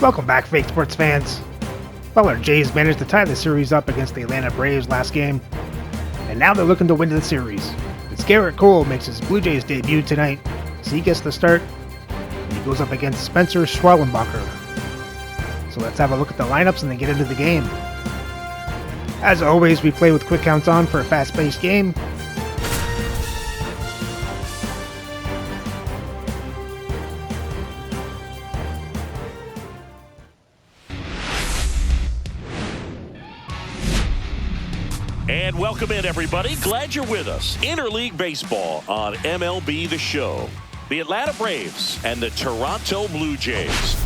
Welcome back, fake sports fans. Well, our Jays managed to tie the series up against the Atlanta Braves last game, and now they're looking to win the series. As Garrett Cole makes his Blue Jays debut tonight, so he gets the start, and he goes up against Spencer Schwellenbacher. So let's have a look at the lineups and then get into the game. As always, we play with quick counts on for a fast-paced game. And welcome in, everybody. Glad you're with us. Interleague Baseball on MLB The Show. The Atlanta Braves and the Toronto Blue Jays.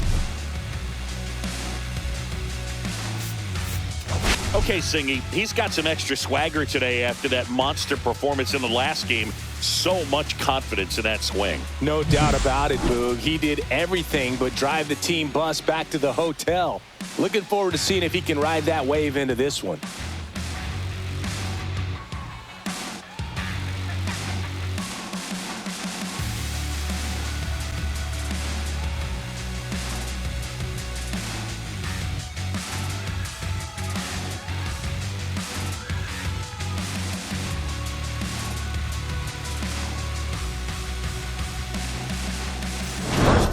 Okay, Singy, he's got some extra swagger today after that monster performance in the last game. So much confidence in that swing. No doubt about it, Boog. He did everything but drive the team bus back to the hotel. Looking forward to seeing if he can ride that wave into this one.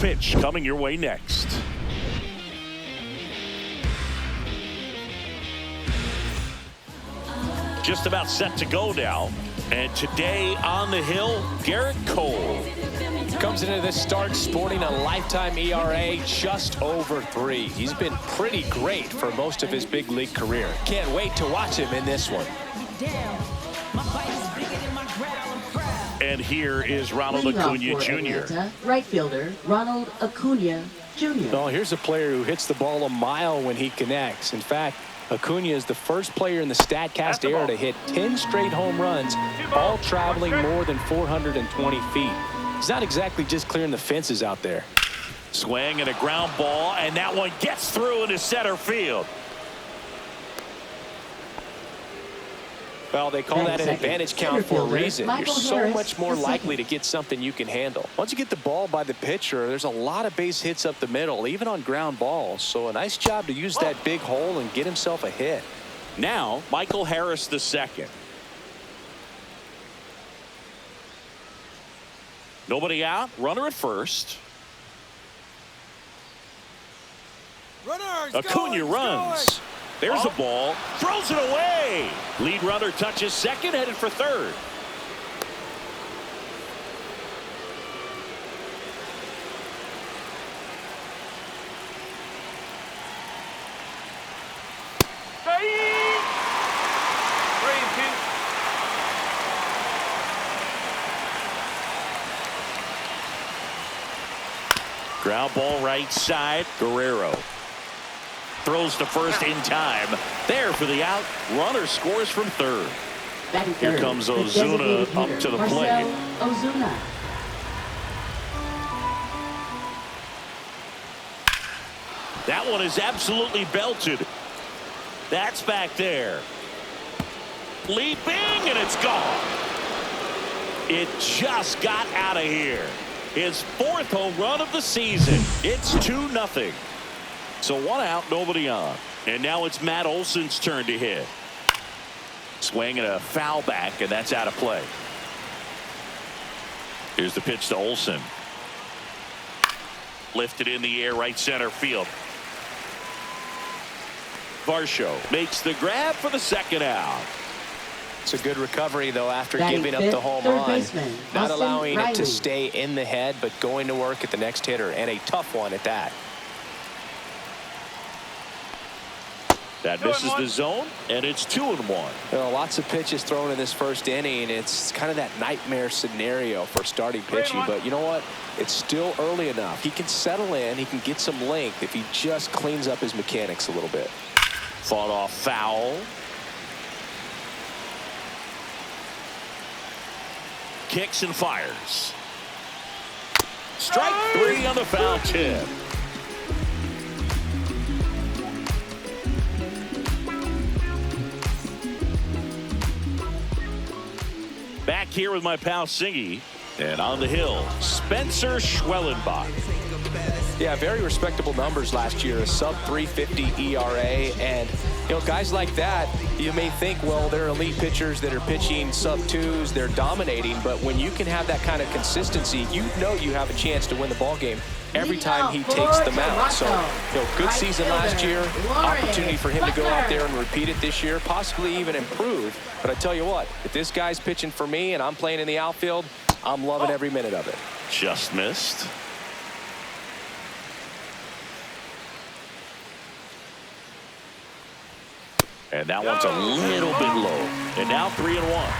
Pitch coming your way next. Just about set to go now. And today on the hill, Garrett Cole. Comes into this start sporting a lifetime ERA just over 3. He's been pretty great for most of his big league career. Can't wait to watch him in this one. And here is Ronald Acuna Jr. Atlanta, right fielder Ronald Acuna Jr. Well, here's a player who hits the ball a mile when he connects. In fact, Acuna is the first player in the StatCast era to hit 10 straight home runs, all traveling more than 420 feet. He's not exactly just clearing the fences out there. Swing and a ground ball, and that one gets through into center field. Well, they call that an advantage count for a reason. You're so much more likely to get something you can handle. Once you get the ball by the pitcher, there's a lot of base hits up the middle, even on ground balls. So a nice job to use that big hole and get himself a hit. Now, Michael Harris the second. Nobody out, runner at first. Acuna runs. There's a ball, throws it away. Lead runner touches second, headed for third. Ground ball right side, Guerrero. Throws to first in time. There for the out. Runner scores from third. Here comes Ozuna up to the plate. Ozuna. That one is absolutely belted. That's back there. Leaping, and it's gone. It just got out of here. His 4th home run of the season. It's 2-0. So 1 out, nobody on. And now it's Matt Olson's turn to hit. Swing and a foul back, and that's out of play. Here's the pitch to Olson. Lifted in the air, right center field. Varsho makes the grab for the second out. It's a good recovery, though, after Batting giving up fifth, the home third run. baseman, Not Austin allowing it to Riley. stay in the head, but going to work at the next hitter, and a tough one at that. That misses the zone, and it's 2-1. There are lots of pitches thrown in this first inning. It's kind of that nightmare scenario for starting pitching. But you know what? It's still early enough. He can settle in. He can get some length if he just cleans up his mechanics a little bit. Fought off foul. Kicks and fires. Strike 3 on the foul tip. Back here with my pal Singy, and on the hill, Spencer Schwellenbach. Yeah, very respectable numbers last year, a sub 350 ERA. And, you know, guys like that, you may think, well, they're elite pitchers that are pitching sub twos, they're dominating. But when you can have that kind of consistency, you know you have a chance to win the ball game every time he takes the mound. So, you know, good season last year, opportunity for him to go out there and repeat it this year, possibly even improve. But I tell you what, if this guy's pitching for me and I'm playing in the outfield, I'm loving every minute of it. Just missed. And that one's a little bit low. And now 3-1.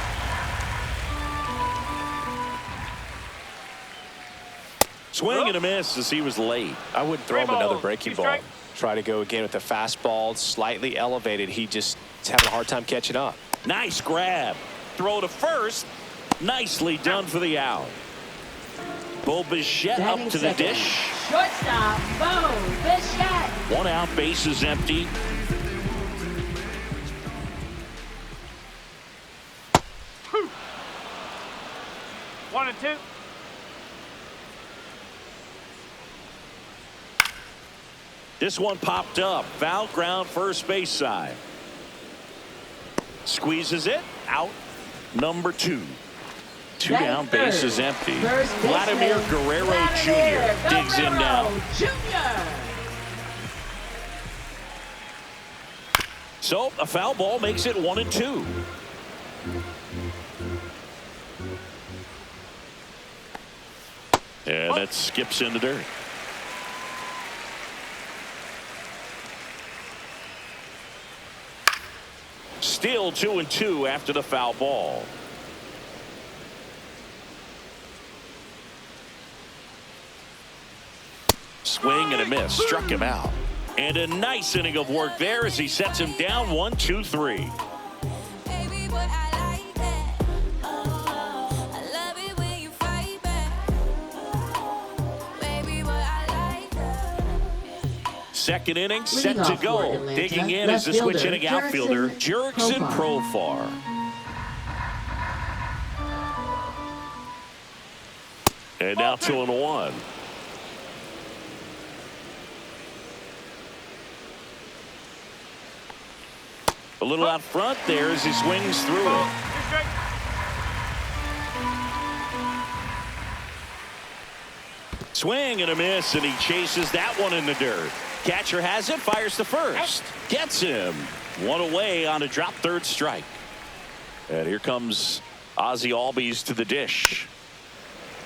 Swing and a miss as he was late. I wouldn't throw him another breaking ball. Try to go again with the fastball, slightly elevated. He just is having a hard time catching up. Nice grab. Throw to first. Nicely done for the out. Bo Bichette up to the dish. Shortstop, Bo Bichette. 1 out, base is empty. One and two. This one popped up. Foul ground, first base side. Squeezes it out. Number 2. 2 down, base is empty. Vladimir Guerrero Jr. digs in now. So a foul ball makes it 1-2. And that skips in the dirt. Still 2-2 after the foul ball. Swing and a miss. Struck him out. And a nice inning of work there as he sets him down 1-2-3. Second inning set to go. Digging in is the switch hitting outfielder Jurickson Profar. And now 2-1. A little out front there as he swings through it. Swing and a miss, and he chases that one in the dirt. Catcher has it, fires to first. Gets him. 1 away on a drop third strike. And here comes Ozzie Albies to the dish.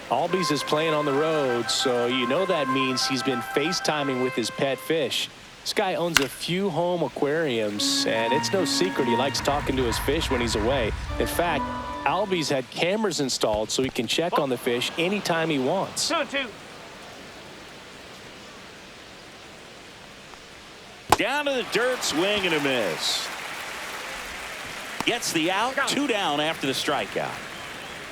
Albies is playing on the road, so you know that means he's been FaceTiming with his pet fish. This guy owns a few home aquariums, and it's no secret he likes talking to his fish when he's away. In fact, Albies had cameras installed so he can check on the fish anytime he wants. 2-2. Down to the dirt, swing and a miss. Gets the out, 2 down after the strikeout.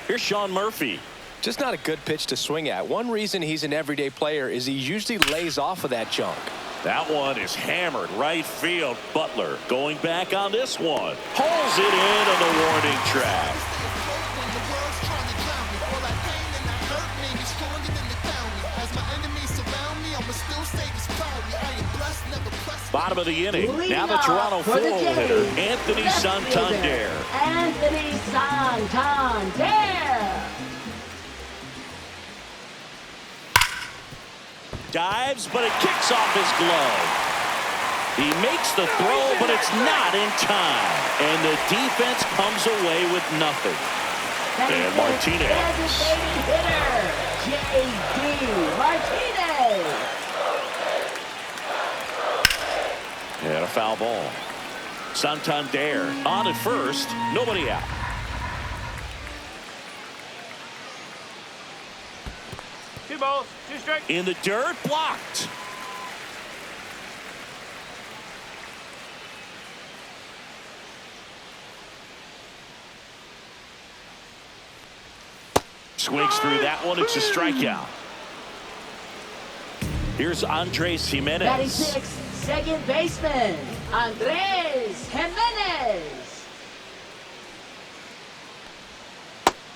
Here's Sean Murphy. Just not a good pitch to swing at. One reason he's an everyday player is he usually lays off of that junk. That one is hammered right field. Butler going back on this one. Holds it in on the warning track. Bottom of the inning. Now the Toronto four-hole hitter, Anthony Santander. Anthony Santander. Dives, but it kicks off his glove. He makes the throw, but it's not in time. And the defense comes away with nothing. And Martinez. J.D. Martinez. And a foul ball. Santander on at first. Nobody out. Two balls, two strikes. In the dirt, blocked. Swings through that one. It's a strikeout. Here's Andres Jimenez. Batting sixth, second baseman, Andres Jimenez.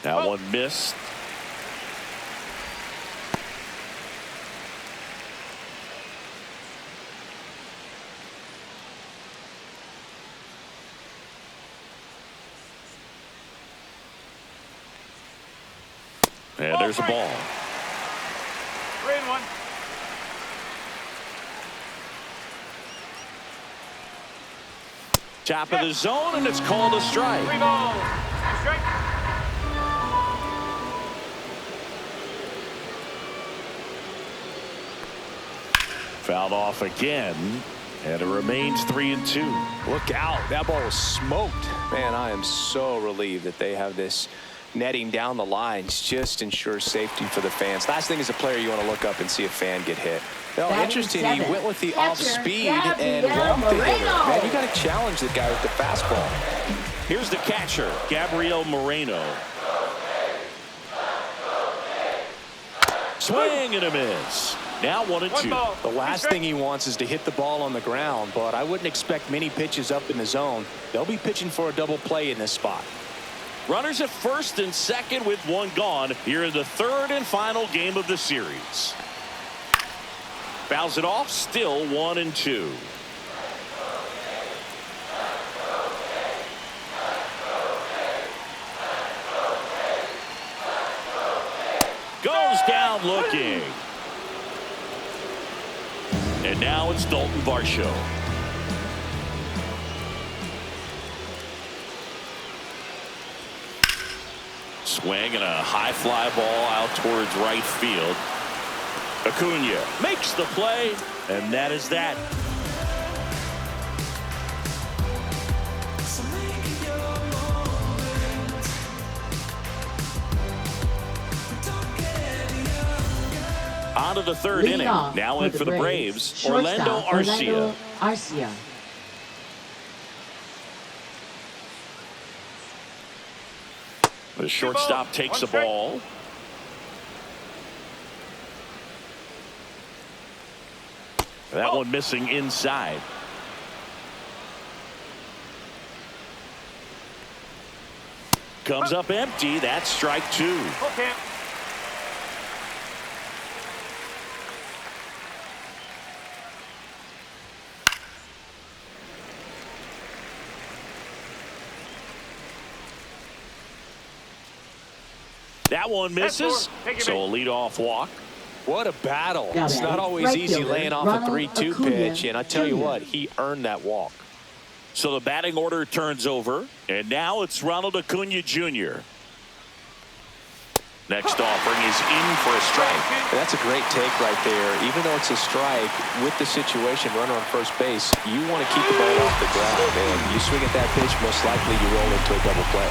That one missed. And there's a ball. 3-1. Top of the zone, and it's called a strike. 3 balls. 2 strikes. Fouled off again, and it remains 3-2. Look out. That ball was smoked. Man, I am so relieved that they have this netting down the lines. Just ensures safety for the fans. Last thing as a player, you want to look up and see a fan get hit. Well, interesting, he went with the off-speed and walked the hitter. Man, you got to challenge the guy with the fastball. Here's the catcher, Gabriel Moreno. Swing and a miss. Now 1-2. The last thing he wants is to hit the ball on the ground, but I wouldn't expect many pitches up in the zone. They'll be pitching for a double play in this spot. Runners at first and second with 1 gone here in the 3rd and final game of the series. Fouls it off, still 1-2. Goes down looking. And now it's Dalton Varsho. Swing and a high fly ball out towards right field. Acuna makes the play, and that is that. On to the 3rd inning. Now in for the Braves, Orlando Arcia. The shortstop takes the ball. That one missing inside. Comes up empty. That's strike 2. Okay. That one misses. So a leadoff walk. What a battle. Now It's not always right easy fielder, laying off Ronald a 3-2 Acuna pitch, and I tell you Jr. what, he earned that walk. So the batting order turns over, and now it's Ronald Acuna Jr. Next offering is in for a strike. That's a great take right there. Even though it's a strike, with the situation, runner on first base, you want to keep the ball off the ground. And you swing at that pitch, most likely you roll into a double play.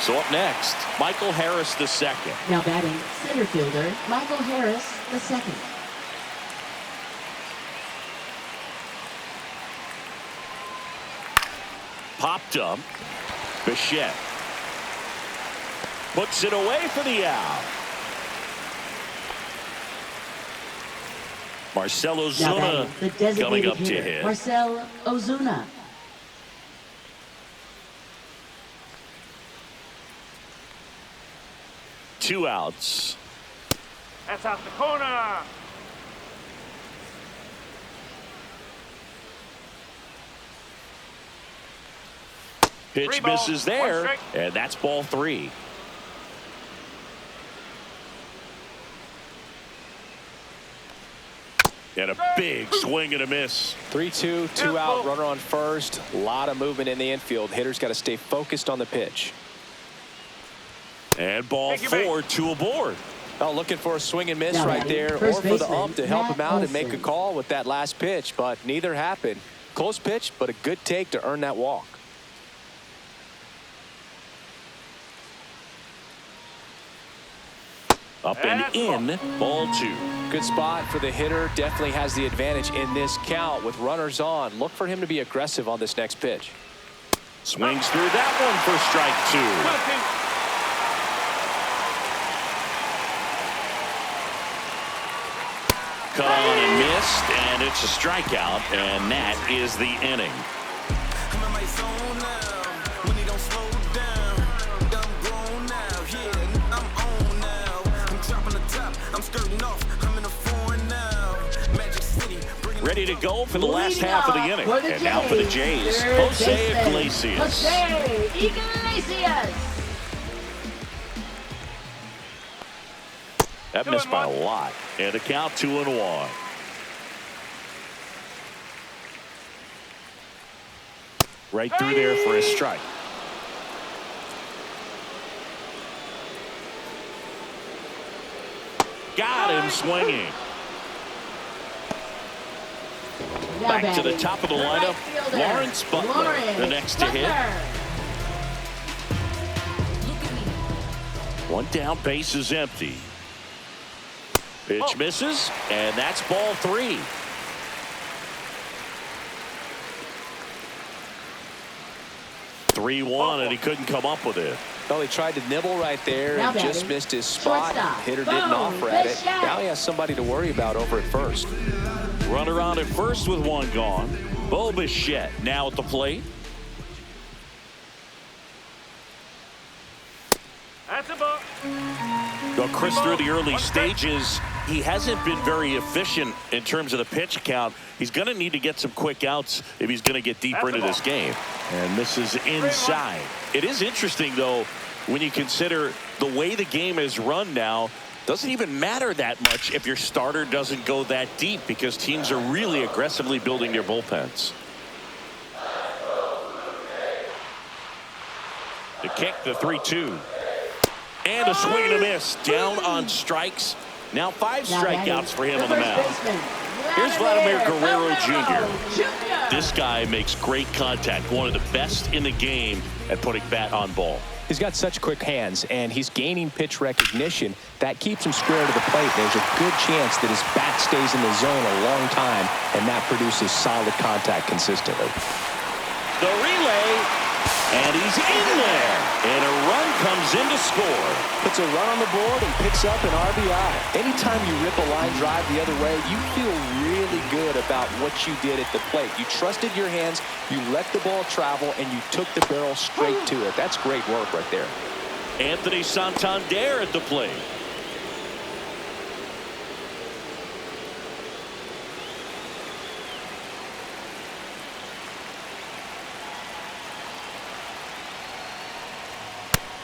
So up next, Michael Harris II. Now batting center fielder Michael Harris II. Popped up. Bichette puts it away for the out. Marcell Now Ozuna batting the coming designated up to hitter hit. Marcell Ozuna. Two outs. That's out the corner. Pitch 3 balls, misses 1 there, strike. and that's ball 3. And a big swing and a miss. 3-2, 2 out, runner on first. A lot of movement in the infield. Hitter's got to stay focused on the pitch. And ball 4, 2 aboard. Oh, looking for a swing and miss Now right batting, there, or first for the baseman, ump to help Matt him out and make a Olson. call with that last pitch, but neither happened. Close pitch, but a good take to earn that walk. Up and in, ball 2. Good spot for the hitter. Definitely has the advantage in this count with runners on. Look for him to be aggressive on this next pitch. Swings through that one for strike 2. Cut on and missed, and it's a strikeout, and that is the inning. Ready to go for the last half of the inning. And now for the Jays, Jose Iglesias. Jose Iglesias. That missed by a lot. And the count 2-1. Right through there for a strike. Got him swinging. Back to the top of the lineup. Lawrence Butler, the next to hit. One down, base is empty. Pitch misses, and that's ball 3. (3-1), and he couldn't come up with it. Well, he tried to nibble right there and just missed his spot. Hitter didn't offer at it. Now he has somebody to worry about over at first. Runner on at first with one gone. Bo Bichette now at the plate. That's a ball. Well, Chris, through the early stages, he hasn't been very efficient in terms of the pitch count. He's going to need to get some quick outs if he's going to get deeper into this game. And this is inside. It is interesting, though, when you consider the way the game is run now. Doesn't even matter that much if your starter doesn't go that deep, because teams are really aggressively building their bullpens. The kick, the 3-2. And a swing and a miss. Down on strikes. Now 5 strikeouts for him on the mound. Here's Vladimir Guerrero Jr. This guy makes great contact. One of the best in the game at putting bat on ball. He's got such quick hands, and he's gaining pitch recognition. That keeps him square to the plate. There's a good chance that his bat stays in the zone a long time, and that produces solid contact consistently. The relay, and he's in there. And a run comes in to score. Puts a run on the board and picks up an RBI. Anytime you rip a line drive the other way, you feel really good about what you did at the plate. You trusted your hands, you let the ball travel, and you took the barrel straight to it. That's great work right there. Anthony Santander at the plate.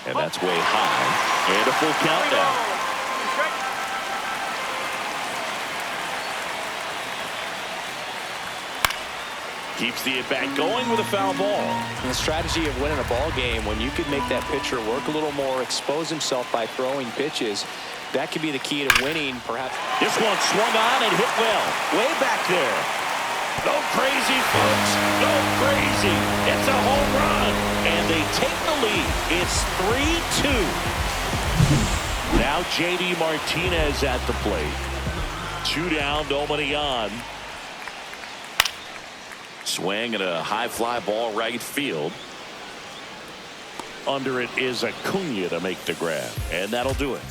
And that's way high. And a full count now. Keeps the at-bat going with a foul ball. And the strategy of winning a ball game, when you could make that pitcher work a little more, expose himself by throwing pitches, that could be the key to winning, perhaps. This one swung on and hit well. Way back there. No crazy, folks. No crazy. It's a home run. And they take the lead. It's 3-2. Now J.D. Martinez at the plate. 2 down, nobody on. Swing and a high fly ball right field. Under it is Acuna to make the grab. And that'll do it.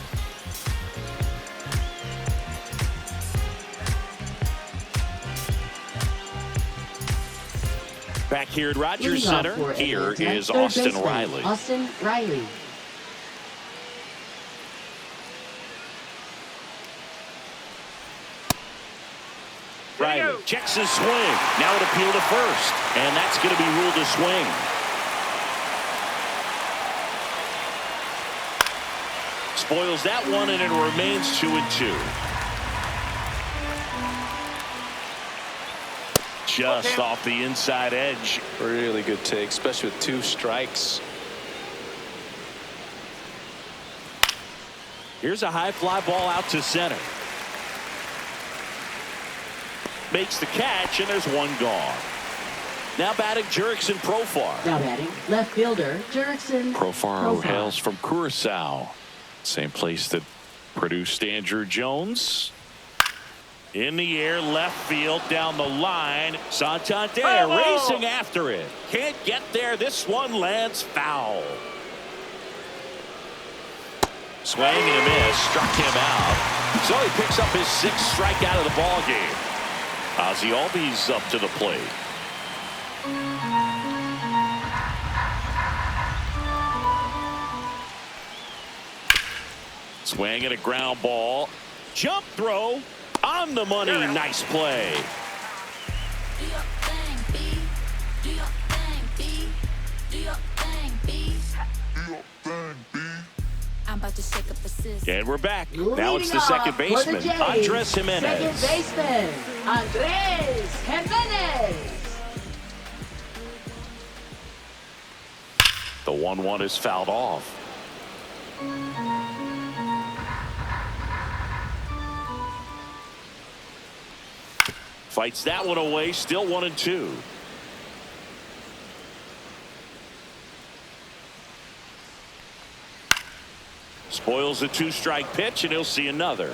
Back here at Rogers Center, here is Austin Riley. Austin Riley. Riley checks his swing. Now it appeal to first. And that's going to be ruled a swing. Spoils that one, and it remains 2-2. Just off the inside edge. Really good take, especially with 2 strikes. Here's a high fly ball out to center. Makes the catch, and there's one gone. Now batting Jurickson Profar. Now batting left fielder Jurickson Profar, who hails from Curacao. Same place that produced Andrew Jones. In the air, left field, down the line. Santander racing after it. Can't get there. This one lands foul. Swing and a miss. Struck him out. So he picks up his 6th strikeout of the ball game. Ozzie Albies up to the plate. Swing and a ground ball. Jump throw. On the money. Nice play. Do your thing, B. Do your thing, B. Do your thing, B. Do your thing, B. I'm about to shake up the system. And we're back. Now it's the Leading second off for the baseman, Jays, Andres Second Jimenez. baseman, Andres Jimenez. The 1-1 is fouled off. Fights that one away, still 1-2. Spoils a 2-strike pitch, and he'll see another.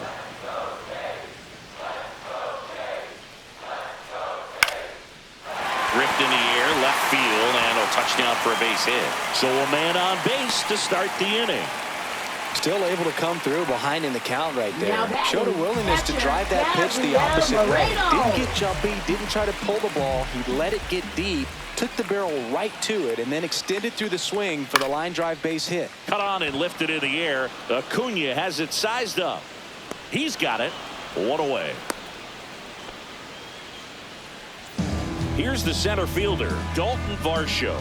Ripped in the air, left field, and a touchdown for a base hit. So a man on base to start the inning. Still able to come through behind in the count right there. Now batting, Showed a willingness to catcher, drive that pitch the Gabriel opposite way. Moreno. Didn't get jumpy, didn't try to pull the ball. He let it get deep, took the barrel right to it, and then extended through the swing for the line drive base hit. Cut on and lifted in the air. Acuna has it sized up. He's got it. One away. Here's the center fielder, Dalton Varsho.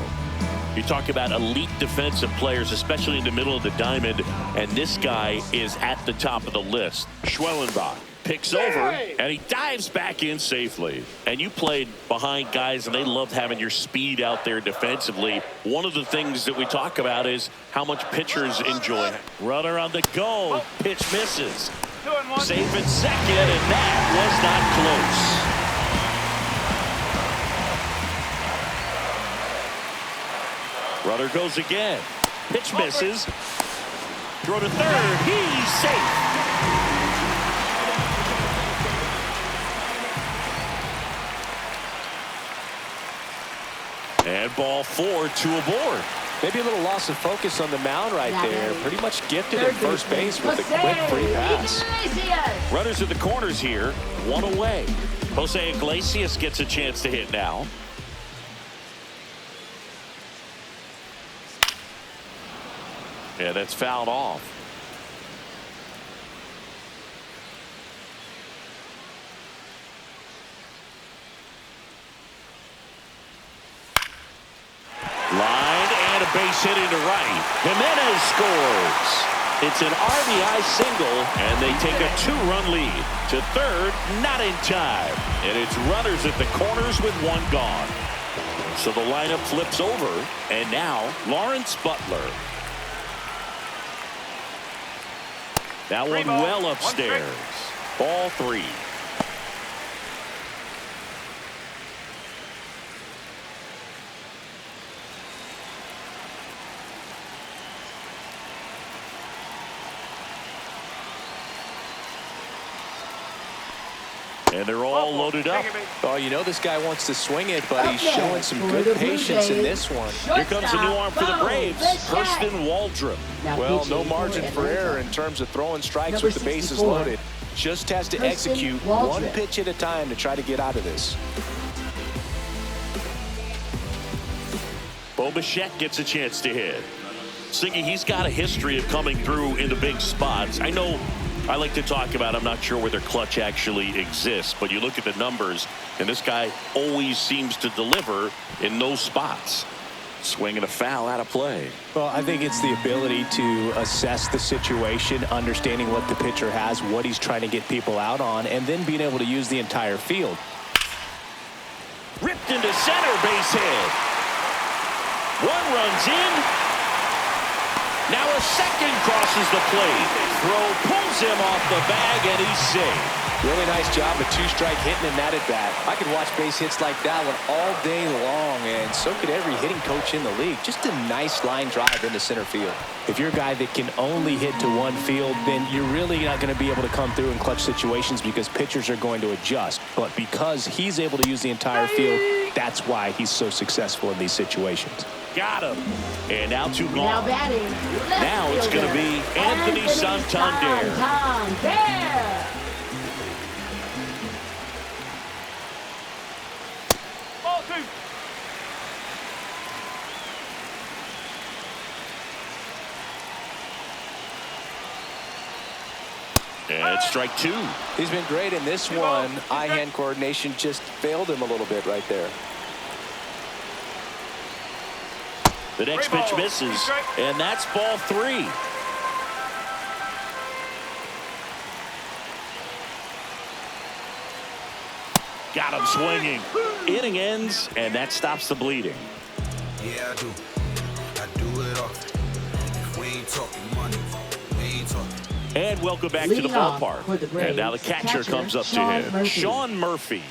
You talk about elite defensive players, especially in the middle of the diamond, and this guy is at the top of the list. Schwellenbach picks over, and he dives back in safely. And you played behind guys, and they loved having your speed out there defensively. One of the things that we talk about is how much pitchers enjoy it. Runner on the go. Pitch misses. 2-1. Safe at second, and that was not close. Runner goes again. Pitch misses. Throw to third. He's safe. And ball 4, 2 aboard. Maybe a little loss of focus on the mound right there. Pretty much gifted at first base with a quick free pass. Runners at the corners here. One away. Jose Iglesias gets a chance to hit now. Yeah, that's fouled off. Line and a base hit into right. Jimenez scores. It's an RBI single, and they take a 2-run lead. To third, not in time. And it's runners at the corners with one gone. So the lineup flips over, and now Lawrence Butler. That one well upstairs. Ball 3. And they're all loaded up. Oh, you know this guy wants to swing it, but he's showing some good patience in this one. Here comes a new arm for the Braves, Kirsten Waldrop. Well, no margin for error in terms of throwing strikes with the bases loaded. Just has to execute one pitch at a time to try to get out of this. Bo Bichette gets a chance to hit. Siggy, he's got a history of coming through in the big spots. I know I like to talk about, I'm not sure where their clutch actually exists, but you look at the numbers, and this guy always seems to deliver in those spots. Swinging a foul out of play. Well, I think it's the ability to assess the situation, understanding what the pitcher has, what he's trying to get people out on, and then being able to use the entire field. Ripped into center, base hit. One runs in. Now a second crosses the plate. Throw pulls him off the bag, and he's safe. Really nice job of 2-strike hitting in that at bat. I could watch base hits like that one all day long, and so could every hitting coach in the league. Just a nice line drive into center field. If you're a guy that can only hit to one field, then you're really not going to be able to come through in clutch situations because pitchers are going to adjust. But because he's able to use the entire field, that's why he's so successful in these situations. Got him. And now 2 gone. Now batting. Now it's going to be Anthony Santander. Ball 2. And strike 2. He's been great in this one. Eye-hand coordination just failed him a little bit right there. The next pitch misses, and that's ball 3. Got him swinging. Inning ends, and that stops the bleeding. Yeah, I do. I do it often. If we ain't talking money, we ain't talking. And welcome back to the Leading off ballpark. for the Braves, And now the catcher comes up to Sean him. Murphy. Sean Murphy.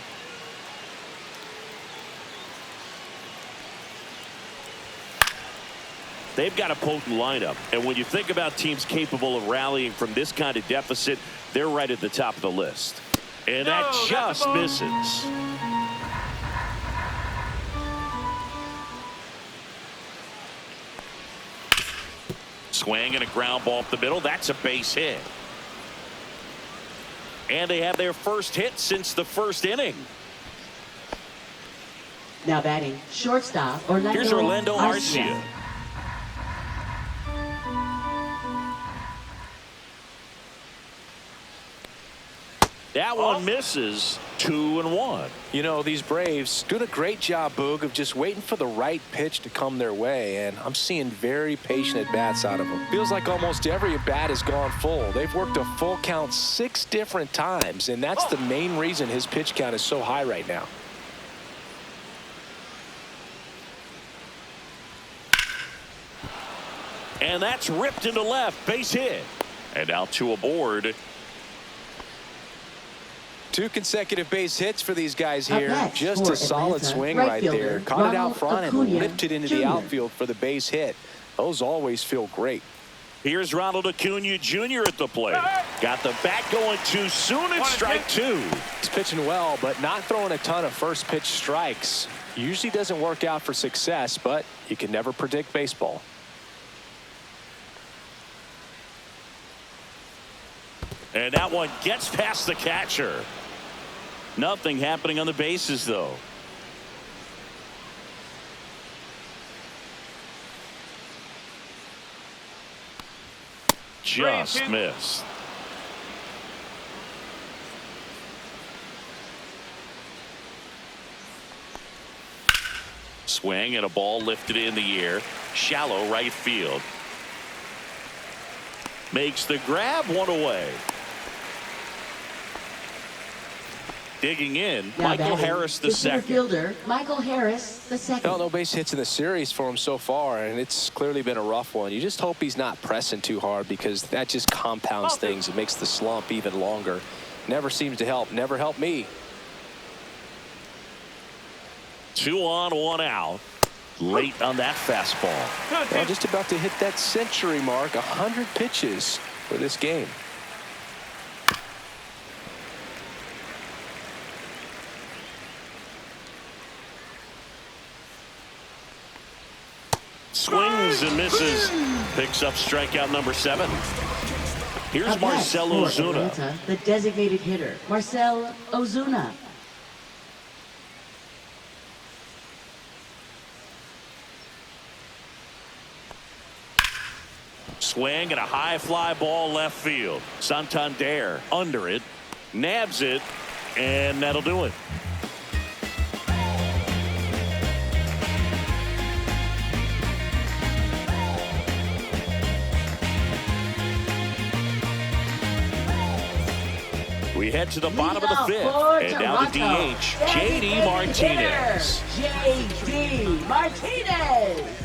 They've got a potent lineup. And when you think about teams capable of rallying from this kind of deficit, they're right at the top of the list. And that just misses. Swing and a ground ball up the middle. That's a base hit. And they have their first hit since the first inning. Now batting, shortstop Orlando. Here's Orlando Arcia. That one misses. 2-1. You know, these Braves doing a great job, Boog, of just waiting for the right pitch to come their way, and I'm seeing very patient at-bats out of them. Feels like almost every at-bat has gone full. They've worked a full count 6 different times, and that's the main reason his pitch count is so high right now. And that's ripped into left. Base hit. And now 2 aboard. 2 consecutive base hits for these guys Up here. next Just for a solid Atlanta, swing right right there. fielder, Caught it out Ronald front Acuna and lifted into the Jr. outfield for the base hit. Those always feel great. Here's Ronald Acuna Jr. at the plate. Got the bat going too soon. It's strike 2. He's pitching well, but not throwing a ton of first pitch strikes. Usually doesn't work out for success, but you can never predict baseball. And that one gets past the catcher. Nothing happening on the bases, though. Just missed. Swing and a ball lifted in the air. Shallow right field. Makes the grab, 1 away. Digging in, Now Michael batting, Harris the the center second. fielder, Michael Harris the second. Well, no base hits in the series for him so far, and it's clearly been a rough one. You just hope he's not pressing too hard, because that just compounds things. It makes the slump even longer. Never seems to help. Never helped me. 2 on, 1 out. Late on that fastball. Well, just about to hit that century mark. 100 pitches for this game. Swings and misses. Picks up strikeout number 7. Here's Up next Marcell for Ozuna. Atlanta, the designated hitter, Marcell Ozuna. Swing and a high fly ball left field. Santander under it. Nabs it. And that'll do it. We head to the bottom of the 5th. And now the DH, J.D. Martinez. J.D. Martinez.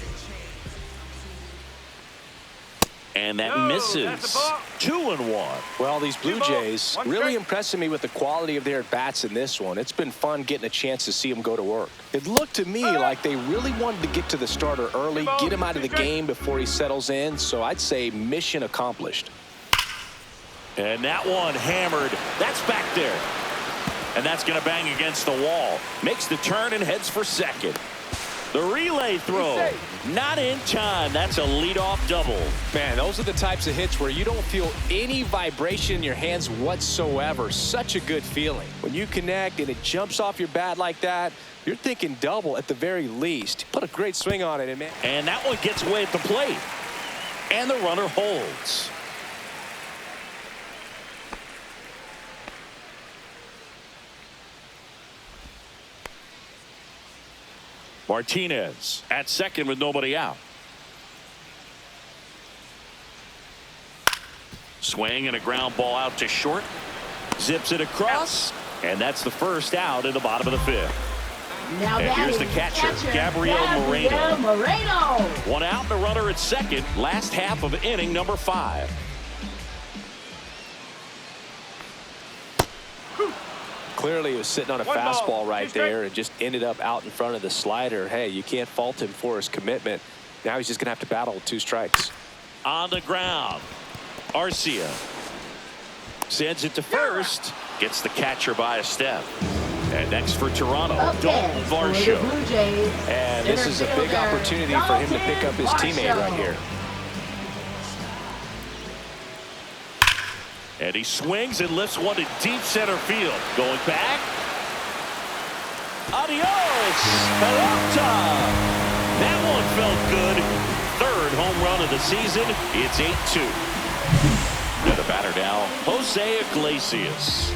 And that No, misses. that's a ball. 2-1. Well, these Blue 2 balls, Jays 1 really strike. impressing me with the quality of their at-bats in this one. It's been fun getting a chance to see them go to work. It looked to me like they really wanted to get to the starter early, 2 balls, get him out of the 2 strikes. game before he settles in. So I'd say mission accomplished. And that one hammered. That's back there. And that's going to bang against the wall. Makes the turn and heads for second. The relay throw. Not in time. That's a leadoff double. Man, those are the types of hits where you don't feel any vibration in your hands whatsoever. Such a good feeling. When you connect and it jumps off your bat like that, you're thinking double at the very least. Put a great swing on it, and man. And that one gets away at the plate. And the runner holds. Martinez at second with nobody out. Swing and a ground ball out to short. Zips it across. And that's the first out in the bottom of the fifth. Now And here's the catcher, Gabriel Moreno. One out and a runner at second. Last half of inning number 5. Clearly he was sitting on a fastball right there and just ended up out in front of the slider. Hey, you can't fault him for his commitment. Now he's just going to have to battle with 2 strikes. On the ground, Arcia sends it to first. Gets the catcher by a step. And next for Toronto, Dalton Varsho. And this is a big opportunity for him to pick up his teammate right here. And he swings and lifts one to deep center field. Going back. Adios, Pelota. That one felt good. 3rd home run of the season. It's 8-2. Now the batter now, Jose Iglesias.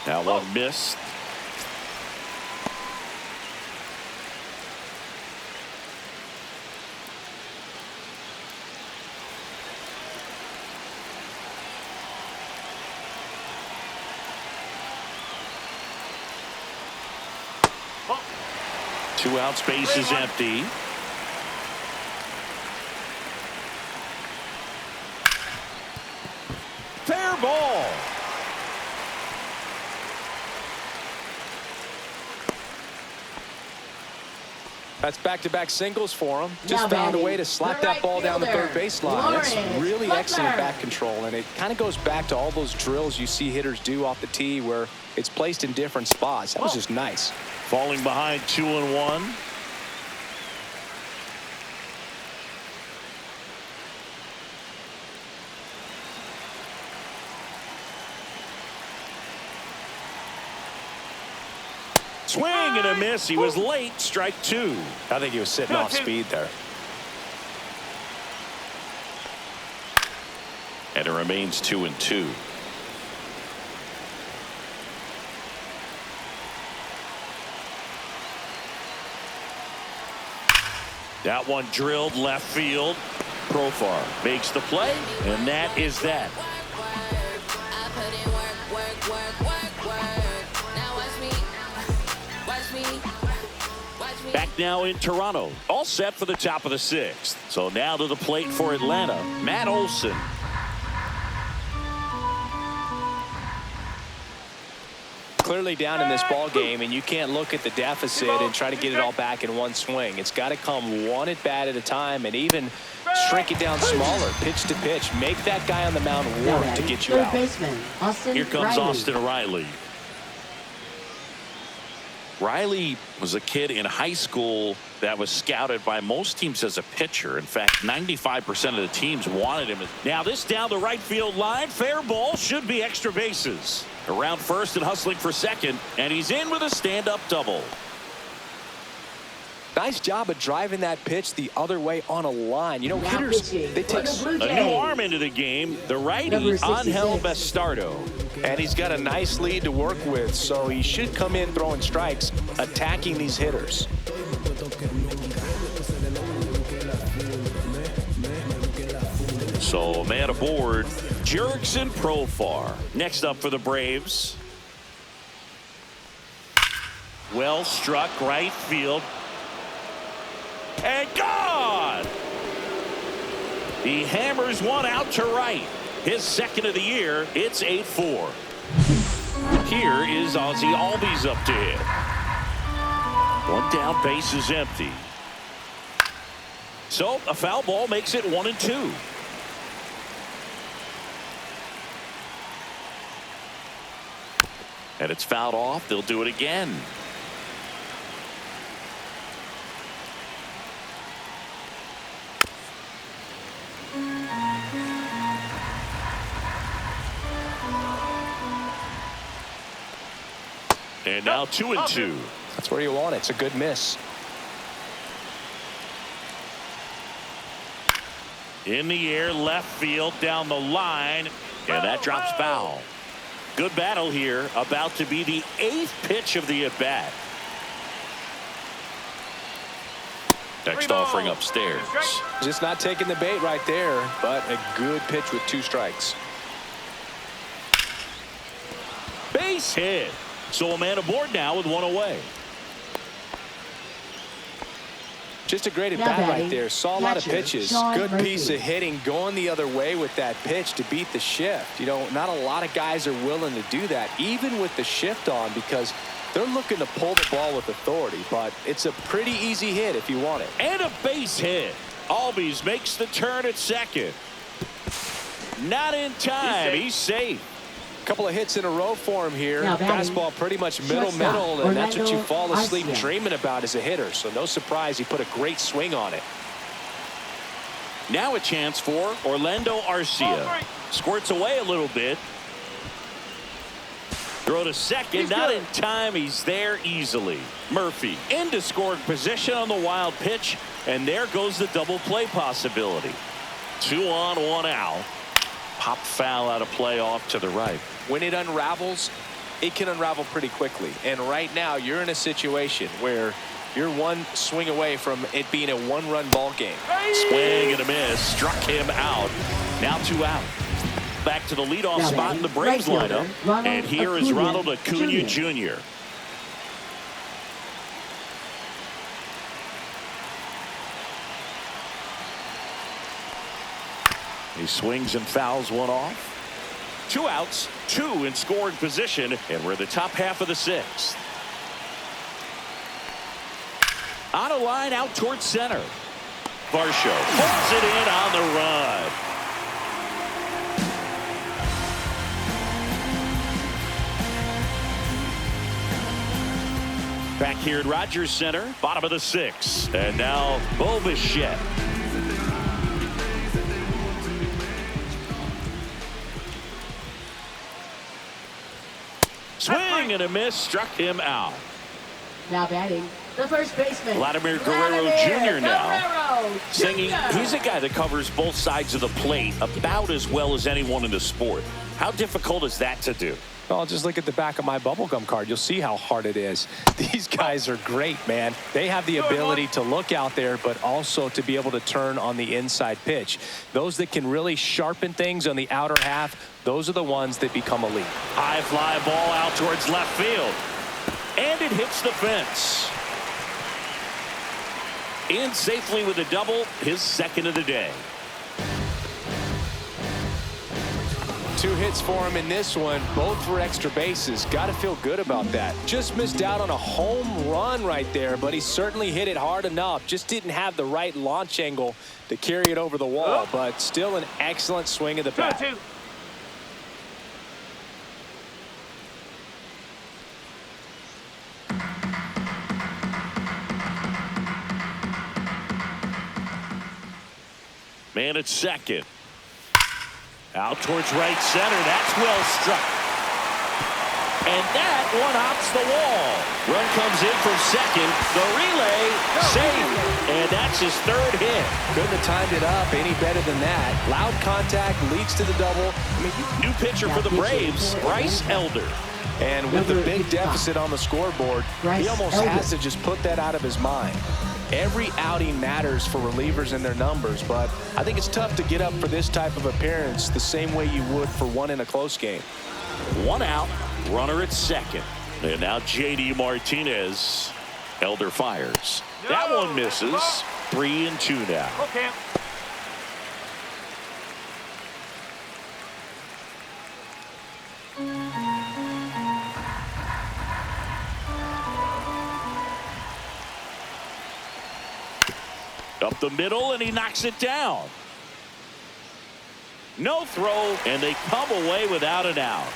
Now one missed. Two outs, base is empty. Fair ball. That's back-to-back singles for him. Just found a way to slap that ball down the third base line. That's really excellent bat control, and it kind of goes back to all those drills you see hitters do off the tee where it's placed in different spots. That was just nice. Falling behind 2-1. Swing and a miss. He was late. Strike 2. I think he was sitting off speed there. And it remains 2-2. That one drilled left field. Profar makes the play, and that is that. Back now in Toronto, all set for the top of the 6th. So now to the plate for Atlanta, Matt Olson. Clearly down in this ball game, and you can't look at the deficit and try to get it all back in one swing. It's got to come one at bat at a time, and even shrink it down smaller, pitch to pitch. Make that guy on the mound work to get you out. Here comes Austin Riley. Riley was a kid in high school that was scouted by most teams as a pitcher. In fact, 95% of the teams wanted him. Now this down the right field line. Fair ball. Should be extra bases. Around first and hustling for second. And he's in with a stand-up double. Nice job of driving that pitch the other way on a line. You know, hitters, they take a new arm into the game. The righty, Angel Bastardo. And he's got a nice lead to work with, so he should come in throwing strikes, attacking these hitters. So man aboard, Jurickson Profar. Next up for the Braves. Well struck right field. And gone! He hammers one out to right. His 2nd of the year. It's 8-4. Here is Ozzie Albies up to hit. One down, base is empty. So a foul ball makes it 1-2. And it's fouled off. They'll do it again. And now 2-2. That's where you want it. It's a good miss. In the air, left field, down the line, and that drops foul. Good battle here. About to be the 8th pitch of the at-bat. Next offering upstairs. Just not taking the bait right there, but a good pitch with 2 strikes. Base hit. So a man aboard now with 1 away. Just a great at bat right there. Saw a lot of pitches. Good piece of hitting going the other way with that pitch to beat the shift. You know, not a lot of guys are willing to do that, even with the shift on, because they're looking to pull the ball with authority. But it's a pretty easy hit if you want it. And a base hit. Albies makes the turn at second. Not in time. He's safe. Couple of hits in a row for him here. Fastball pretty much middle, and that's what you fall asleep dreaming about as a hitter. So no surprise he put a great swing on it. Now a chance for Orlando Arcia. Squirts away a little bit. Throw to second, not in time. He's there easily. Murphy into scoring position on the wild pitch, and there goes the double play possibility. 2 on, 1 out. Pop foul out of play off to the right. When it unravels, it can unravel pretty quickly. And right now you're in a situation where you're 1 swing away from it being a 1-run ball game. Swing and a miss. Struck him out. Now 2 out. Back to the leadoff spot in the Braves lineup. And here is Ronald Acuna Jr. He swings and fouls 1 off. 2 outs, 2 in scoring position, and we're the top half of the 6th. On a line out towards center. Varsho pulls it in on the run. Back here at Rogers Center, bottom of the 6th. And now Bo Bichette. Swing and a miss, struck him out. Now batting, the first baseman, Vladimir Guerrero Jr. now singing. He's a guy that covers both sides of the plate about as well as anyone in the sport. How difficult is that to do? Well, just look at the back of my bubblegum card. You'll see how hard it is. These guys are great, man. They have the ability to look out there, but also to be able to turn on the inside pitch. Those that can really sharpen things on the outer half, those are the ones that become elite. High fly ball out towards left field. And it hits the fence. In safely with a double, his 2nd of the day. 2 hits for him in this one, both for extra bases. Got to feel good about that. Just missed out on a home run right there, but he certainly hit it hard enough. Just didn't have the right launch angle to carry it over the wall, but still an excellent swing of the bat. 2-2. Man at second. Out towards right center. That's well struck. And that one hops the wall. Run comes in from second. The relay saved. And that's his 3rd hit. Couldn't have timed it up any better than that. Loud contact leads to the double. New pitcher for the Braves, Bryce Elder. And with the big deficit on the scoreboard, he almost has to just put that out of his mind. Every outing matters for relievers and their numbers, but I think it's tough to get up for this type of appearance the same way you would for one in a close game. 1 out, runner at second. And now J.D. Martinez. Elder fires. That one misses. 3-2 now. Okay. Up the middle, and he knocks it down. No throw, and they come away without an out.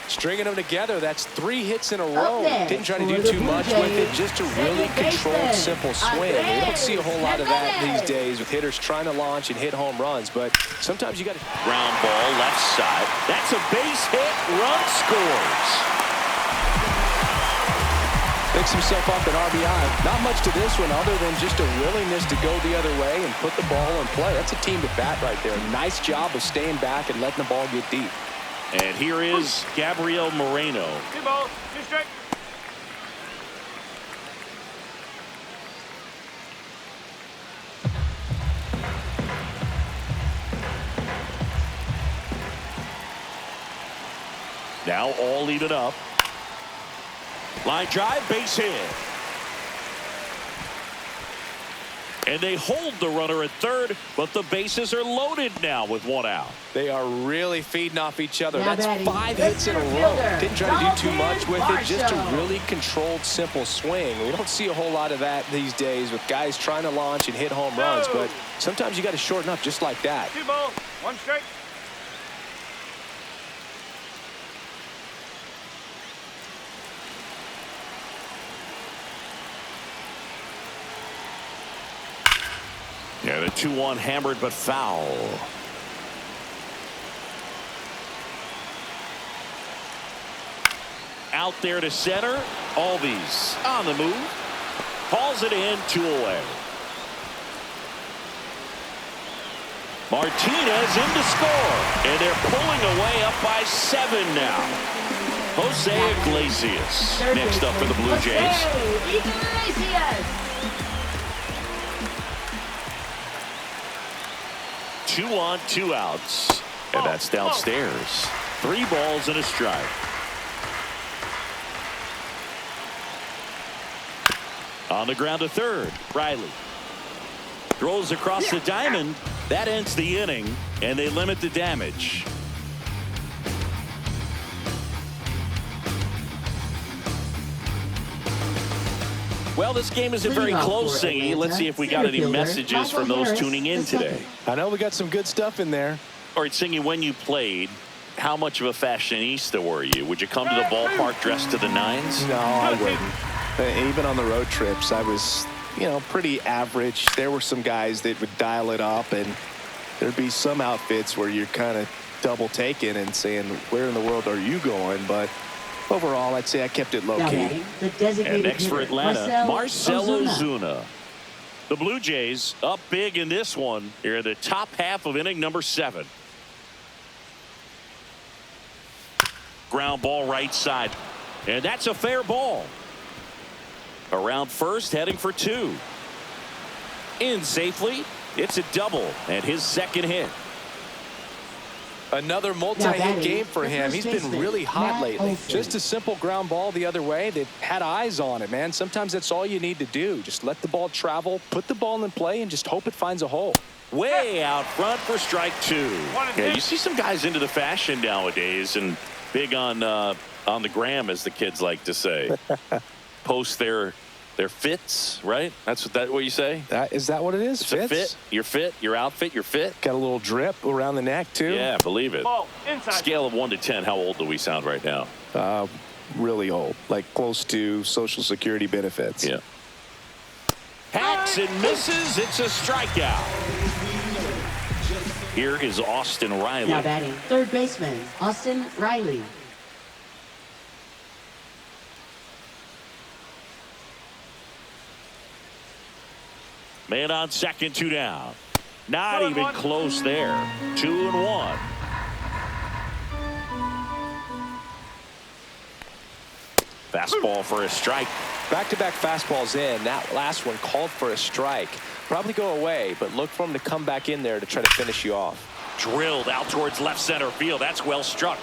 Stringing them together, that's 3 hits in a row. Didn't try to do too much with it, just a really controlled, simple swing. We don't see a whole lot of that these days with hitters trying to launch and hit home runs, but sometimes you got to... Ground ball, left side. That's a base hit. Run scores. Picks himself up an RBI. Not much to this one other than just a willingness to go the other way and put the ball in play. That's a team at bat right there. Nice job of staying back and letting the ball get deep. And here is Gabriel Moreno. 2 balls, 2 strikes. Now all even up. Line drive, base hit. And they hold the runner at third, but the bases are loaded now with one out. They are really feeding off each other. Now That's batting, 5 the hits in a center row. fielder, Didn't try to do too much with it. Just a Marshall. really controlled, simple swing. We don't see a whole lot of that these days with guys trying to launch and hit home runs, but sometimes you got to shorten up just like that. 2 balls, 1 strike. Yeah, the 2-1 hammered but foul. Out there to center. Albies on the move. Hauls it in, 2 away. Martinez in to score. And they're pulling away up by 7 now. Jose Iglesias next up for the Blue Jays. Jose Iglesias. 2 on, 2 outs. And that's downstairs. 3 balls and a strike. On the ground to third, Riley. Throws across the diamond. That ends the inning, and they limit the damage. Well, this game isn't very close, Singy. Let's see if we got any messages from those tuning in today. I know we got some good stuff in there. All right, Singy, when you played, how much of a fashionista were you? Would you come to the ballpark dressed to the nines? No, I wouldn't. Even on the road trips, I was, pretty average. There were some guys that would dial it up, and there'd be some outfits where you're kind of double taking and saying, where in the world are you going? But overall, I'd say I kept it low key. And next for Atlanta, Marcell Ozuna. The Blue Jays up big in this one. Here in the top half of inning number 7. Ground ball right side. And that's a fair ball. Around first, heading for 2. In safely. It's a double and his second hit. Another multi-hit game for him. He's been really hot lately. Just a simple ground ball the other way. They've had eyes on it, man. Sometimes that's all you need to do. Just let the ball travel, put the ball in play, and just hope it finds a hole. Way out front for strike 2. Yeah, you see some guys into the fashion nowadays and big on the gram, as the kids like to say. Post their fits, right? That's what you say? Is that what it is? It's a fit. Your fit, your outfit, your fit. Got a little drip around the neck, too. Yeah, believe it. Ball, inside. Scale of 1 to 10, how old do we sound right now? Really old, like close to Social Security benefits. Yeah. Hacks and misses. It's a strikeout. Here is Austin Riley. Now batting, third baseman, Austin Riley. Man on second, 2 down. Not even close there. 2-1. Fastball for a strike. Back-to-back fastballs in. That last one called for a strike. Probably go away, but look for him to come back in there to try to finish you off. Drilled out towards left center field. That's well struck.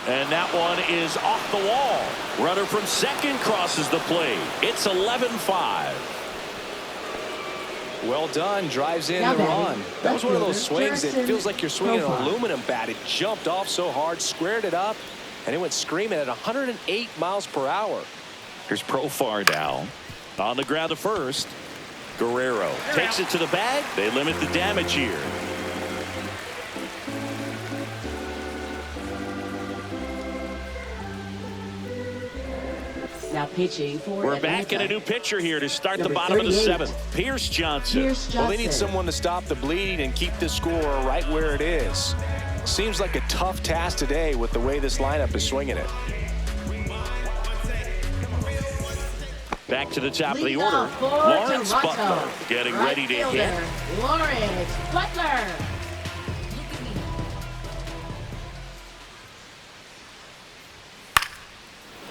And that one is off the wall. Runner from second crosses the plate. It's 11-5. Well done. Drives in Now the batting, run. That was one of those swings that Jackson feels like you're swinging an Profile. aluminum bat. It jumped off so hard, squared it up, and it went screaming at 108 miles per hour. Here's Profar now. On the ground to first. Guerrero takes it to the bag. They limit the damage here. Now pitching for We're Atlanta. back in a new pitcher here to start the Number bottom of the 38. 7th. Pierce Johnson. Well, they need someone to stop the bleed and keep the score right where it is. Seems like a tough task today with the way this lineup is swinging it. Back to the top of the Lead order. off for Lawrence Toronto. Butler getting Right ready to fielder, hit. Lawrence Butler.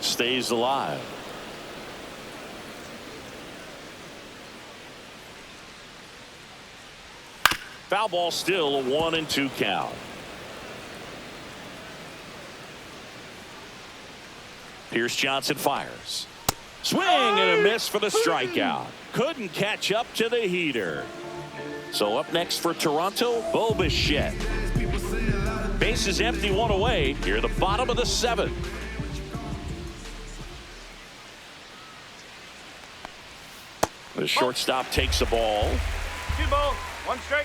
Stays alive. Foul ball still, a 1-2 count. Here's Johnson fires. Swing and a miss for the strikeout. Couldn't catch up to the heater. So up next for Toronto, Bo Bichette. Base is empty, one away. Here the bottom of the 7th. The shortstop takes the ball. 2 balls, 1 strike.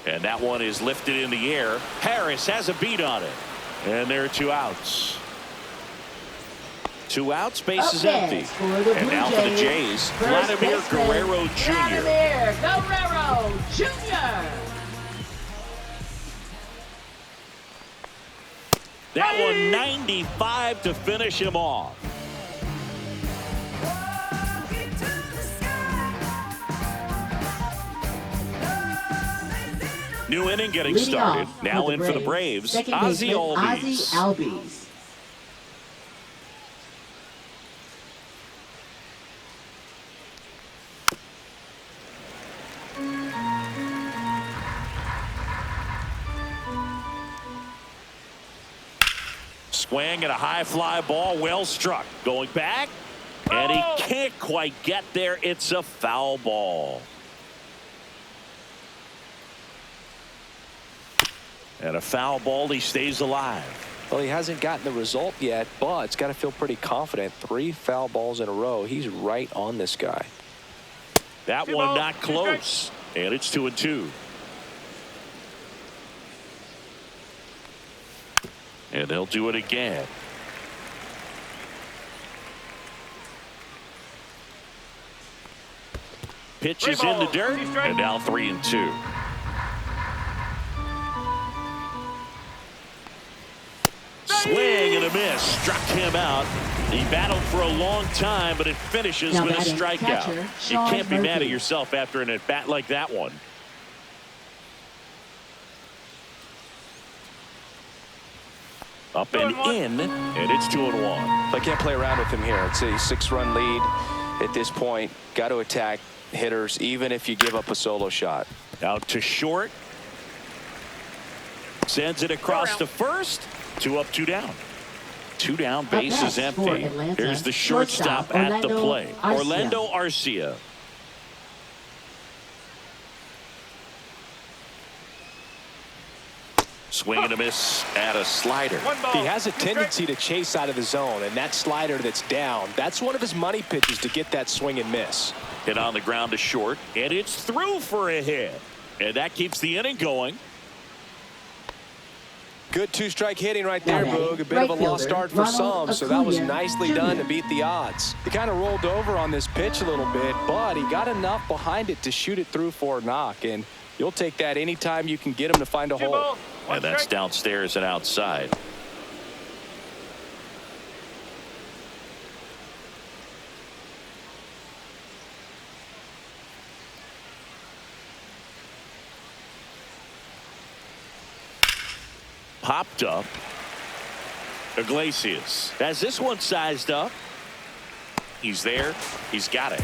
And that one is lifted in the air. Harris has a beat on it. And there are 2 outs. 2 outs, base is empty. And now for the Jays, Vladimir Guerrero Jr. Vladimir Guerrero Jr. That one 95 to finish him off. New inning getting started. Now in for the Braves, Ozzie Albies. Swing and a high fly ball, well struck. Going back, and he can't quite get there. It's a foul ball. And a foul ball, he stays alive. Well, he hasn't gotten the result yet, but it's got to feel pretty confident. 3 foul balls in a row. He's right on this guy. That one not close. And it's 2-2. And they'll do it again. Pitch is in the dirt, and now 3-2. Swing and a miss. Struck him out. He battled for a long time, but it finishes with a strikeout. You can't be mad at yourself after an at-bat like that one. Up and in, and it's 2-1. I can't play around with him here. It's a 6-run lead at this point. Got to attack hitters, even if you give up a solo shot. Out to short. Sends it across to first. 2 up, 2 down. 2 down, base is empty. Here's the shortstop at the plate. Orlando Arcia. Swing and a miss at a slider. He has a tendency to chase out of the zone, and that slider that's down, that's one of his money pitches to get that swing and miss. Hit on the ground to short, and it's through for a hit. And that keeps the inning going. Good 2-strike hitting right there, Boog. A bit of a lost start for some, so that was nicely done to beat the odds. He kind of rolled over on this pitch a little bit, but he got enough behind it to shoot it through for a knock, and you'll take that anytime you can get him to find a hole. And that's downstairs and outside. Popped up. Iglesias has this one sized up. He's there. He's got it.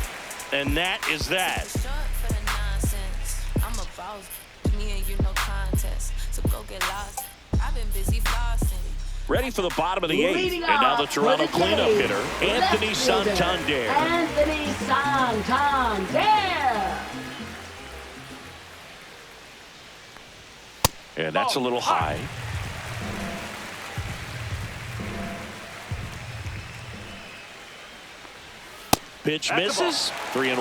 And that is that. I'm a boss. Me and you no contest. So go get lost. I've been busy flossing. Ready for the bottom of the 8th. And now the Toronto cleanup hitter, Anthony Santander. Anthony Santander. And that's a little high. Pitch misses. 3-1.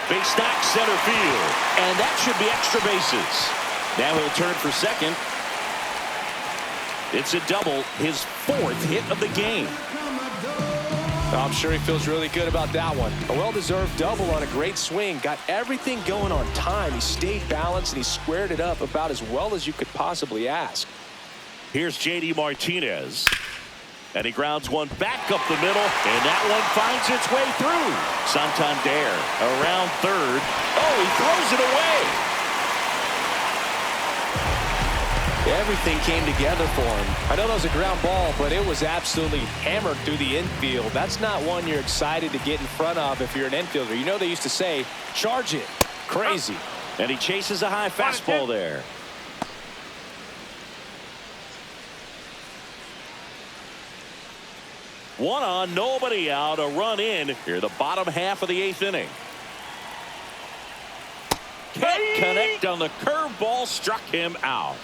Base knock center field. And that should be extra bases. Now he'll turn for second. It's a double, his 4th hit of the game. I'm sure he feels really good about that one. A well-deserved double on a great swing. Got everything going on time. He stayed balanced and he squared it up about as well as you could possibly ask. Here's J.D. Martinez. And he grounds one back up the middle, and that one finds its way through. Santander around third. Oh, he throws it away. Everything came together for him. I know that was a ground ball, but it was absolutely hammered through the infield. That's not one you're excited to get in front of if you're an infielder. You know they used to say, charge it. Crazy. And he chases a high fastball there. One on, nobody out, a run in here, the bottom half of the 8th inning. Can't connect on the curveball, struck him out.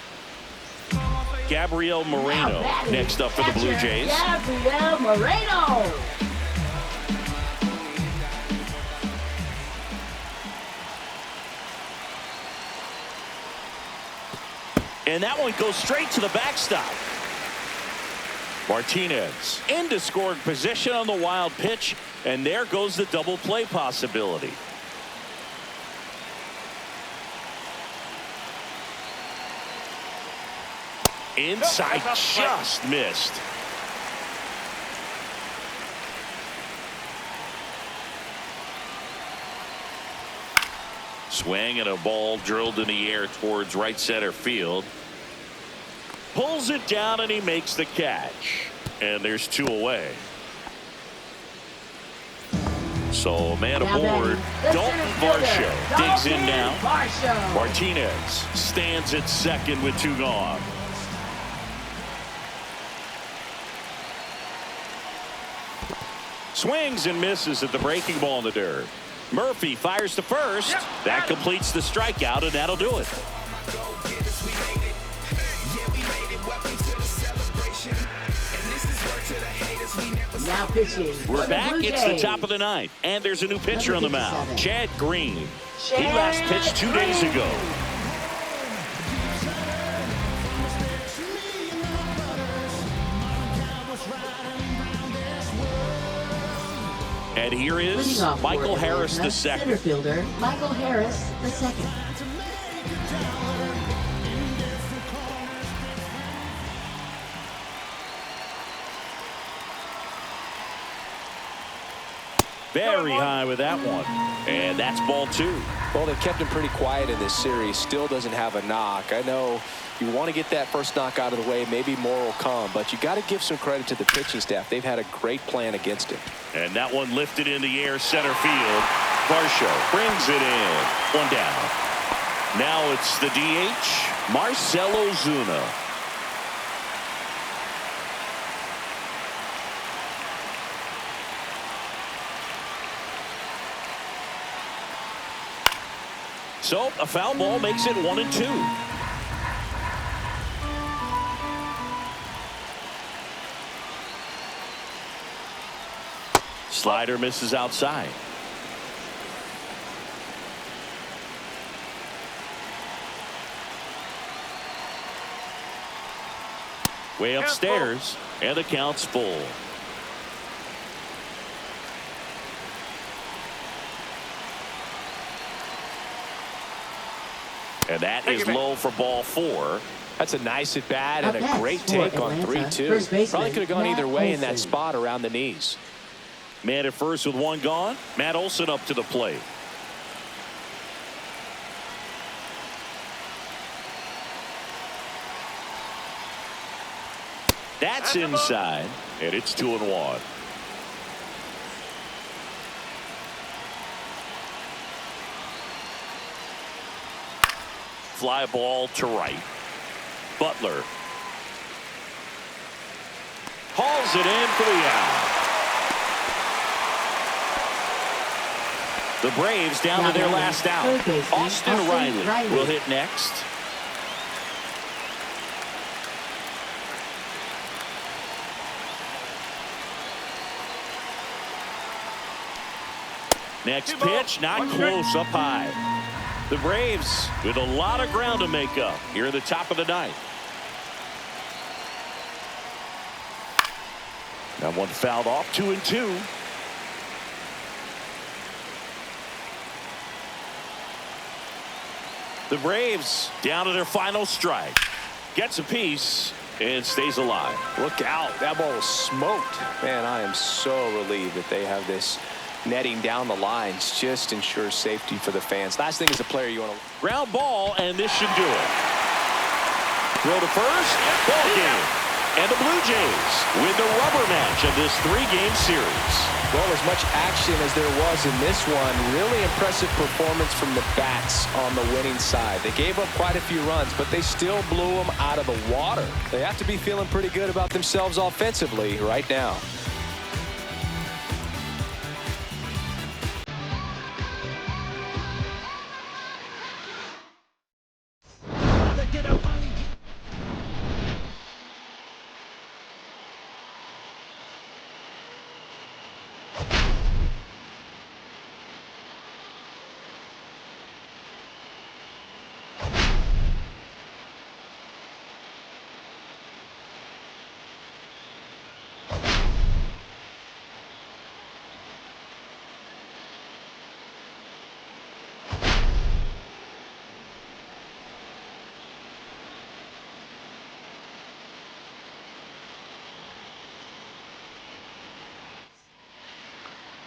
Gabriel Moreno next up for the Blue Jays. Gabriel Moreno. And that one goes straight to the backstop. Martinez into scoring position on the wild pitch, and there goes the double play possibility. Inside, just missed. Swing and a ball drilled in the air towards right center field. Pulls it down and he makes the catch. And there's 2 away. So man aboard. Dalton Varsho digs in now. Martinez stands at second with 2 gone. Swings and misses at the breaking ball in the dirt. Murphy fires to first. That completes the strikeout, and that'll do it. Now pitching. We're back. It's the top of the 9th, and there's a new pitcher on the mound. Chad Green. He last pitched 2 days ago. And here is Michael Harris II. Center fielder Michael Harris II. Very high with that one. And that's ball 2. Well, they've kept him pretty quiet in this series. Still doesn't have a knock. I know you want to get that first knock out of the way. Maybe more will come. But you got to give some credit to the pitching staff. They've had a great plan against him. And that one lifted in the air, center field. Varsho brings it in. 1 down. Now it's the DH, Marcell Ozuna. So a foul ball makes it 1-2. Slider misses outside. Way upstairs, and the count's full. And that is low for ball 4. That's a nice at bat and a great take on 3-2. Probably could have gone either way in that spot around the knees. Man at first with 1 gone. Matt Olson up to the plate. That's inside, and it's 2-1. Fly ball to right. Butler hauls it in for the out. The Braves down to their last out. Austin Riley will hit next. Next pitch, not close, up high. The Braves with a lot of ground to make up here at the top of the 9th. That one fouled off, 2-2. The Braves down to their final strike. Gets a piece and stays alive. Look out. That ball was smoked. Man, I am so relieved that they have this netting down the lines. Just ensures safety for the fans. Last thing as a player you want to... Ground ball, and this should do it. throw to first. Ball game. And the Blue Jays win the rubber match of this 3-game series. Well, as much action as there was in this one, really impressive performance from the bats on the winning side. They gave up quite a few runs, but they still blew them out of the water. They have to be feeling pretty good about themselves offensively right now.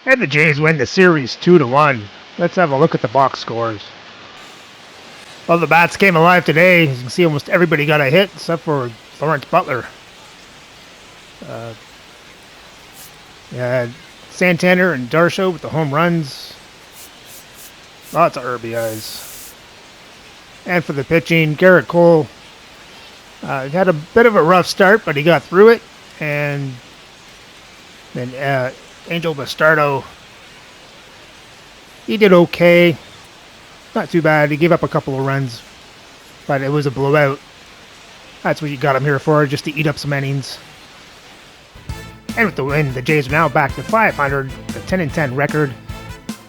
And the Jays win the series 2-1. Let's have a look at the box scores. Well, the bats came alive today. As you can see, almost everybody got a hit except for Lawrence Butler. Yeah, Santana and Darsho with the home runs. Lots of RBIs. And for the pitching, Garrett Cole had a bit of a rough start, but he got through it. And then Angel Bastardo, he did okay. Not too bad. He gave up a couple of runs, but it was a blowout. That's what you got him here for, just to eat up some innings. And with the win, the Jays are now back to 500, a 10-10 record.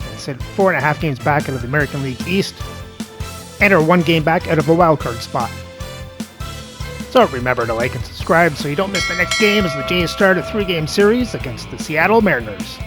And sit 4.5 games back out of the American League East, and are 1 game back out of a wild card spot. So remember to like and subscribe so you don't miss the next game as the Jays start a 3-game series against the Seattle Mariners.